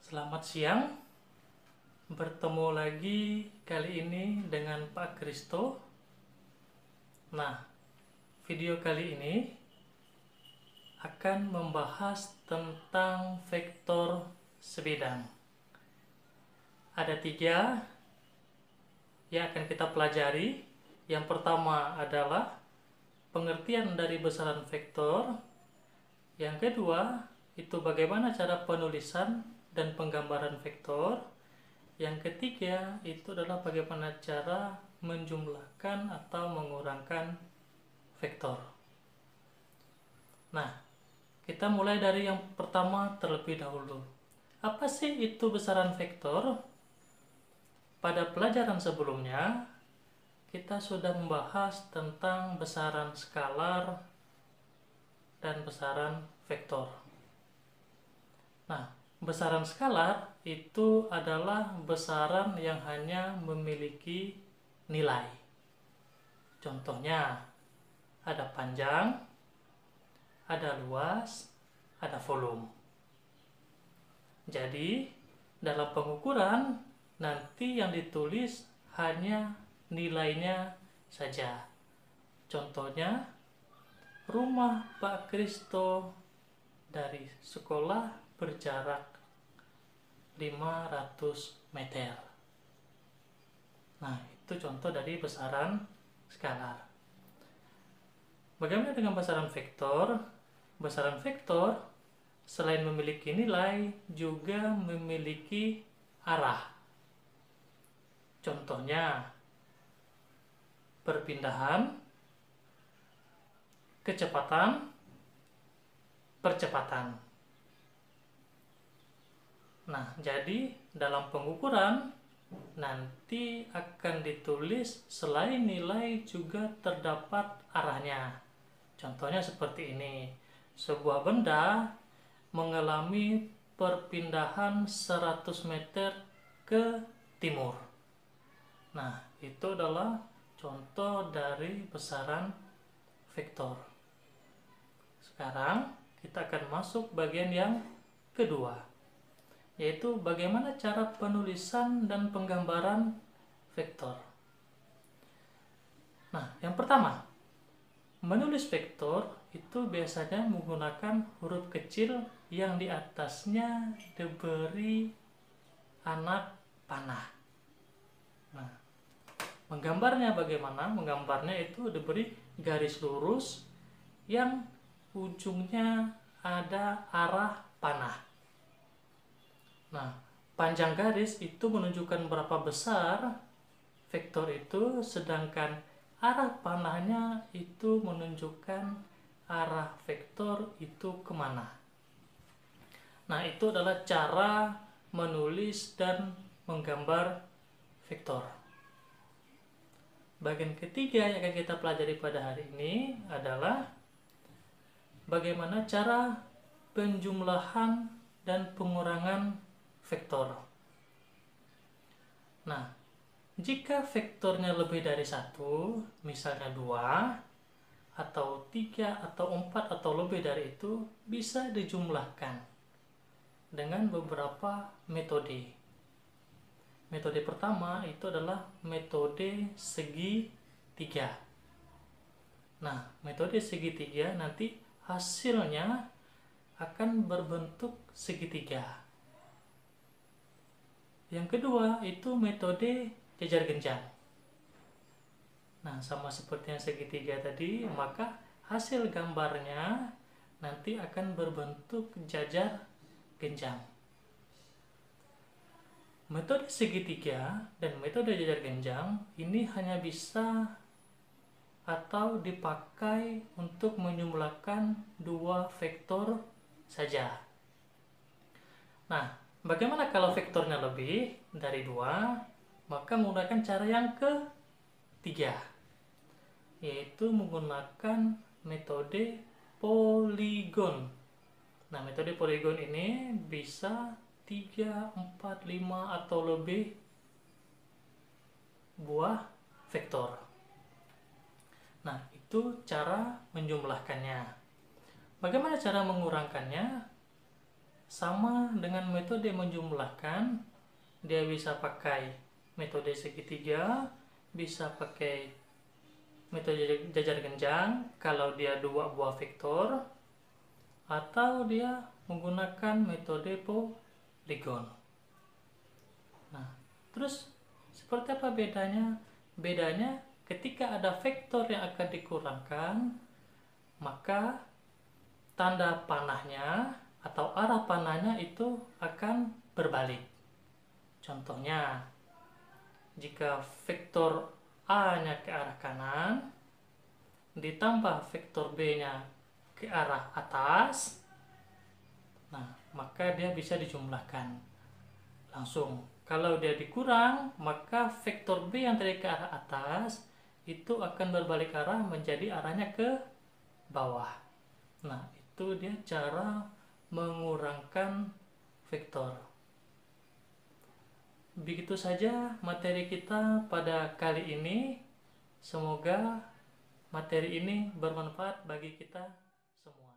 Selamat siang, bertemu lagi kali ini dengan Pak Kristo. Nah, video kali ini akan membahas tentang vektor sebidang. Ada 3 yang akan kita pelajari. Yang pertama adalah pengertian dari besaran vektor. Yang kedua, itu bagaimana cara penulisan dan penggambaran vektor. Yang ketiga, itu adalah bagaimana cara menjumlahkan atau mengurangkan vektor. Nah, kita mulai dari yang pertama terlebih dahulu. Apa sih itu besaran vektor? Pada pelajaran sebelumnya, kita sudah membahas tentang besaran skalar dan besaran vektor. Nah, besaran skalar itu adalah besaran yang hanya memiliki nilai. Contohnya, ada panjang, ada luas, ada volume. Jadi, dalam pengukuran, nanti yang ditulis hanya nilainya saja. Contohnya, rumah Pak Kristo dari sekolah berjarak 500 meter. Nah, itu contoh dari besaran skalar. Bagaimana dengan besaran vektor? Besaran vektor selain memiliki nilai juga memiliki arah. Contohnya, perpindahan, kecepatan, percepatan. Nah, jadi dalam pengukuran nanti akan ditulis selain nilai juga terdapat arahnya. Contohnya seperti ini. Sebuah benda mengalami perpindahan 100 meter ke timur. Nah, itu adalah contoh dari besaran vektor. Sekarang kita akan masuk bagian yang kedua, yaitu bagaimana cara penulisan dan penggambaran vektor. Nah, yang pertama, menulis vektor itu biasanya menggunakan huruf kecil yang di atasnya diberi anak panah. Nah, menggambarnya bagaimana? Menggambarnya itu diberi garis lurus yang ujungnya ada arah panah. Nah, panjang garis itu menunjukkan berapa besar vektor itu, sedangkan arah panahnya itu menunjukkan arah vektor itu kemana. Nah, itu adalah cara menulis dan menggambar vektor. Bagian ketiga yang akan kita pelajari pada hari ini adalah bagaimana cara penjumlahan dan pengurangan vektor. Nah, jika vektornya lebih dari 1, misalnya 2, atau 3, atau 4, atau lebih dari itu, bisa dijumlahkan dengan beberapa metode. Metode pertama itu adalah metode segitiga. Nah, metode segitiga nanti hasilnya akan berbentuk segitiga. Yang kedua itu metode jajar genjang. Nah, sama seperti yang segitiga tadi, maka hasil gambarnya nanti akan berbentuk jajar genjang. Metode segitiga dan metode jajar genjang ini hanya bisa atau dipakai untuk menjumlahkan 2 vektor saja. Nah, bagaimana kalau vektornya lebih dari 2? Maka menggunakan cara yang ketiga, yaitu menggunakan metode poligon. Nah, metode poligon ini bisa 3, 4, 5 atau lebih buah vektor. Nah, itu cara menjumlahkannya. Bagaimana cara mengurangkannya? Sama dengan metode menjumlahkan, dia bisa pakai metode segitiga, bisa pakai metode jajar genjang kalau dia dua buah vektor, atau dia menggunakan metode polygon. Nah, terus seperti apa bedanya? Bedanya ketika ada vektor yang akan dikurangkan, maka tanda panahnya atau arah panahnya itu akan berbalik. Contohnya, jika vektor A-nya ke arah kanan, ditambah vektor B-nya ke arah atas, nah, maka dia bisa dijumlahkan langsung. Kalau dia dikurang, maka vektor B yang tadi ke arah atas itu akan berbalik arah menjadi arahnya ke bawah. Nah, itu dia cara mengurangkan vektor. Begitu saja materi kita pada kali ini. Semoga materi ini bermanfaat bagi kita semua.